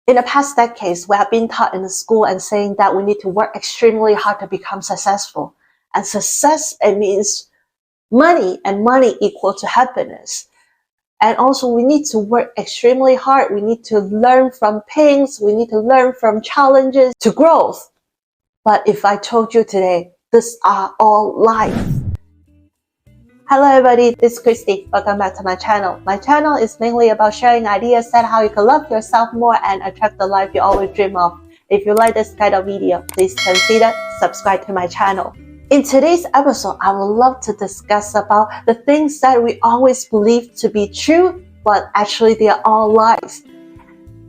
In the past decades, we have been taught in the school and saying that we need to work extremely hard to become successful. And success, it means money, and money equal to happiness. And also we need to work extremely hard. We need to learn from pains. We need to learn from challenges to growth. But if I told you today, these are all lies. Hello everybody, this is Christy. Welcome back to my channel. My channel is mainly about sharing ideas on how you can love yourself more and attract the life you always dream of. If you like this kind of video, please consider subscribe to my channel. In today's episode, I would love to discuss about the things that we always believe to be true, but actually they are all lies.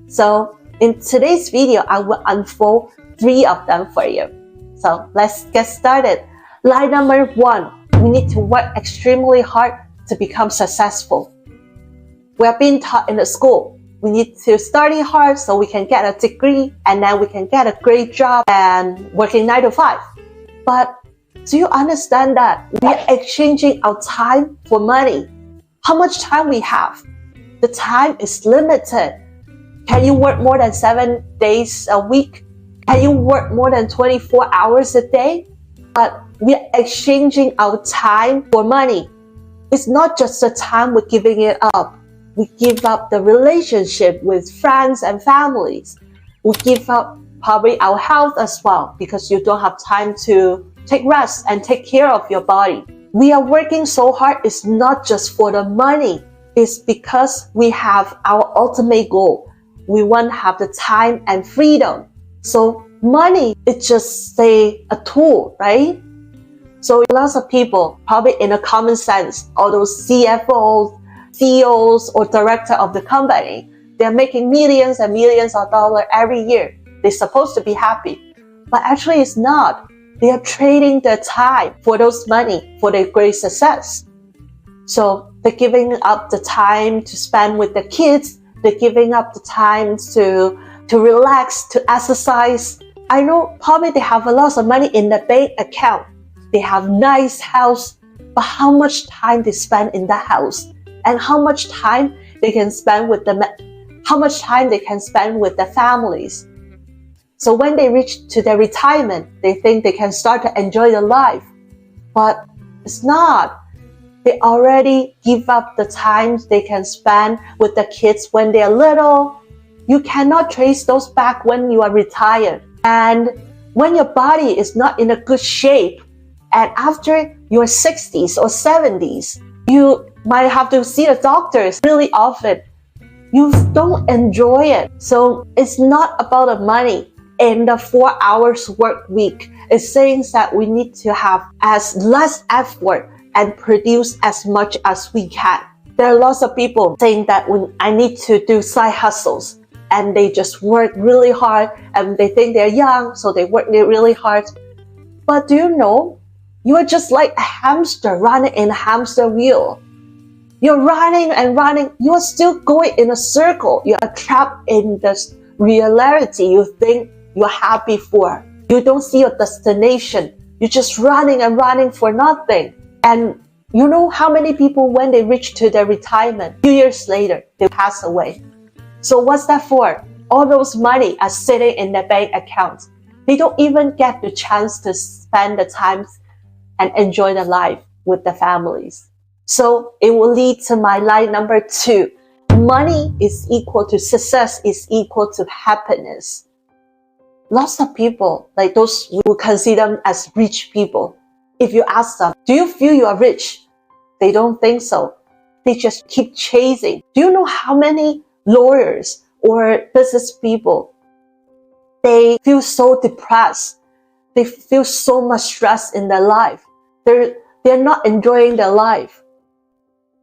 So in today's video, I will unfold 3 of them for you. So let's get started. Lie number 1. We need to work extremely hard to become successful. We are being taught in the school. We need to study hard so we can get a degree and then we can get a great job and working 9 to 5. But do you understand that we are exchanging our time for money? How much time we have? The time is limited. Can you work more than 7 days a week? Can you work more than 24 hours a day? But we are exchanging our time for money. It's not just the time we're giving it up. We give up the relationship with friends and families. We give up probably our health as well because you don't have time to take rest and take care of your body. We are working so hard. It's not just for the money. It's because we have our ultimate goal. We want to have the time and freedom. So money is just say a tool, right? So lots of people, probably in a common sense, all those CFOs, CEOs, or director of the company, they're making millions and millions of dollars every year. They're supposed to be happy, but actually it's not. They are trading their time for those money for their great success. So they're giving up the time to spend with the kids. They're giving up the time to relax, to exercise. I know probably they have a lot of money in the bank account. They have nice house, but how much time they spend in the house and how much time they can spend with the families. So when they reach to their retirement, they think they can start to enjoy their life, but it's not. They already give up the time they can spend with the kids when they're little. You cannot trace those back when you are retired. And when your body is not in a good shape, and after your 60s or 70s, you might have to see the doctors really often. You don't enjoy it. So it's not about the money. In the 4 hours work week, it's saying that we need to have as less effort and produce as much as we can. There are lots of people saying that when I need to do side hustles and they just work really hard and they think they're young, so they work really hard. But do you know, you are just like a hamster running in a hamster wheel. You're running and running. You are still going in a circle. You are trapped in this reality you think you're happy for. You don't see your destination. You're just running and running for nothing. And you know how many people, when they reach to their retirement, 2 years later, they pass away. So what's that for? All those money are sitting in their bank accounts. They don't even get the chance to spend the time and enjoy the life with the families. So it will lead to my lie number 2. Money is equal to success, is equal to happiness. Lots of people, like those we will consider them as rich people. If you ask them, do you feel you are rich? They don't think so. They just keep chasing. Do you know how many lawyers or business people, they feel so depressed. They feel so much stress in their life. They're not enjoying their life.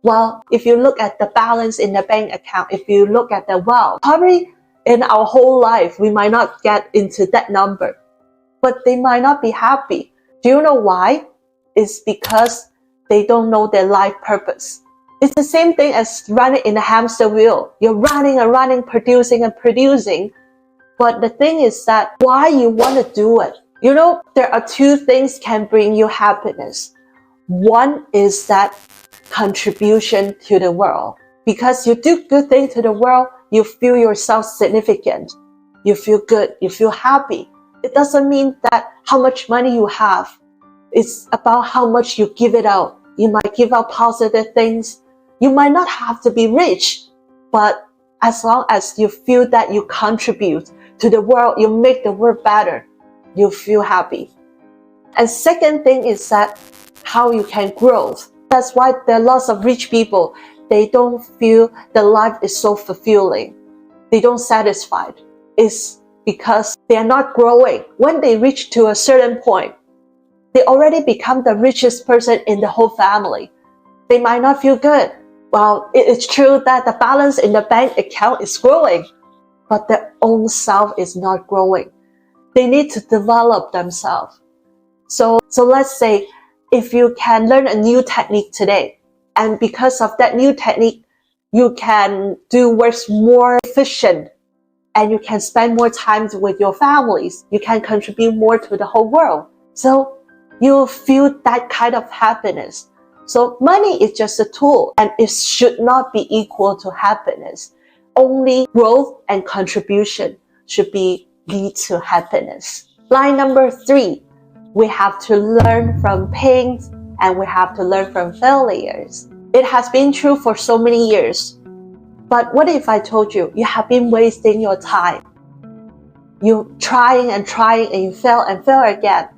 Well, if you look at the balance in the bank account, if you look at the wealth, probably in our whole life, we might not get into that number, but they might not be happy. Do you know why? It's because they don't know their life purpose. It's the same thing as running in a hamster wheel. You're running and running, producing and producing. But the thing is that why you want to do it. You know, there are 2 things can bring you happiness. One is that contribution to the world. Because you do good things to the world, you feel yourself significant, you feel good, you feel happy. It doesn't mean that how much money you have. It's about how much you give it out. You might give out positive things. You might not have to be rich, but as long as you feel that you contribute to the world, you make the world better, you feel happy. And second thing is that how you can grow. That's why there are lots of rich people. They don't feel the life is so fulfilling. They don't satisfied. It's because they are not growing. When they reach to a certain point, they already become the richest person in the whole family. They might not feel good. Well, it is true that the balance in the bank account is growing, but their own self is not growing. They need to develop themselves. So let's say if you can learn a new technique today, and because of that new technique, you can do works more efficient, and you can spend more time with your families. You can contribute more to the whole world. So you feel that kind of happiness. So money is just a tool, and it should not be equal to happiness. Only growth and contribution should lead to happiness. Line number 3, we have to learn from pains and we have to learn from failures. It has been true for so many years. But what if I told you, you have been wasting your time? You're trying and you fail and fail again.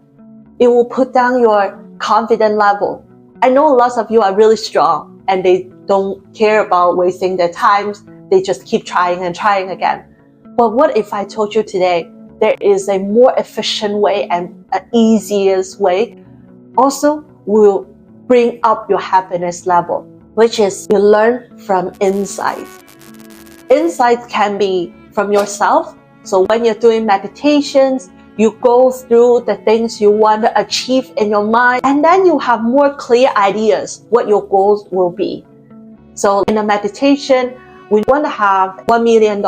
It will put down your confidence level. I know lots of you are really strong and they don't care about wasting their time. They just keep trying and trying again. But what if I told you today, there is a more efficient way and an easiest way also will bring up your happiness level, which is you learn from insight. Insight can be from yourself. So when you're doing meditations, you go through the things you want to achieve in your mind, and then you have more clear ideas what your goals will be. So in a meditation, we want to have $1 million.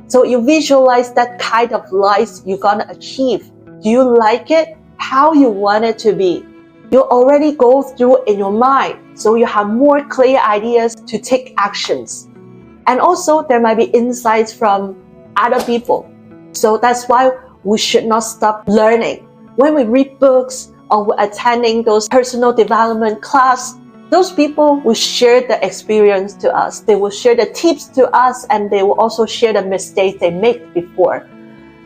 So you visualize that kind of life you're going to achieve. Do you like it? How you want it to be? You already go through in your mind, so you have more clear ideas to take actions. And also there might be insights from other people. So that's why we should not stop learning. When we read books or we're attending those personal development class, those people will share the experience to us. They will share the tips to us, and they will also share the mistakes they made before.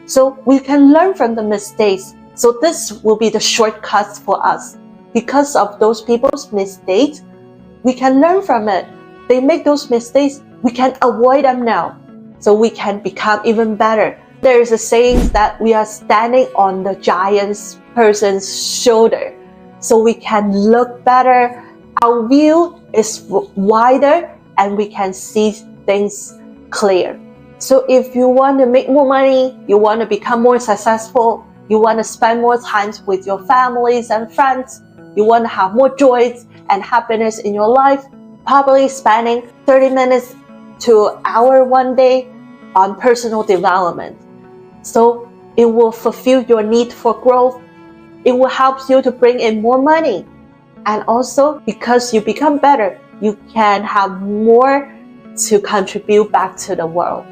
So we can learn from the mistakes. So this will be the shortcuts for us. Because of those people's mistakes, we can learn from it. They make those mistakes, we can avoid them now. So we can become even better. There is a saying that we are standing on the giant person's shoulder. So we can look better. Our view is wider and we can see things clear. So if you want to make more money, you want to become more successful, you want to spend more time with your families and friends, you want to have more joy and happiness in your life, probably spending 30 minutes to an hour one day on personal development. So it will fulfill your need for growth. It will help you to bring in more money. And also, because you become better, you can have more to contribute back to the world.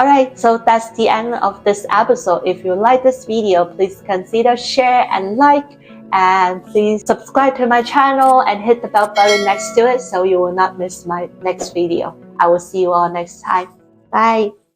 Alright, so that's the end of this episode. If you like this video, please consider share and like. And please subscribe to my channel and hit the bell button next to it so you will not miss my next video. I will see you all next time. Bye!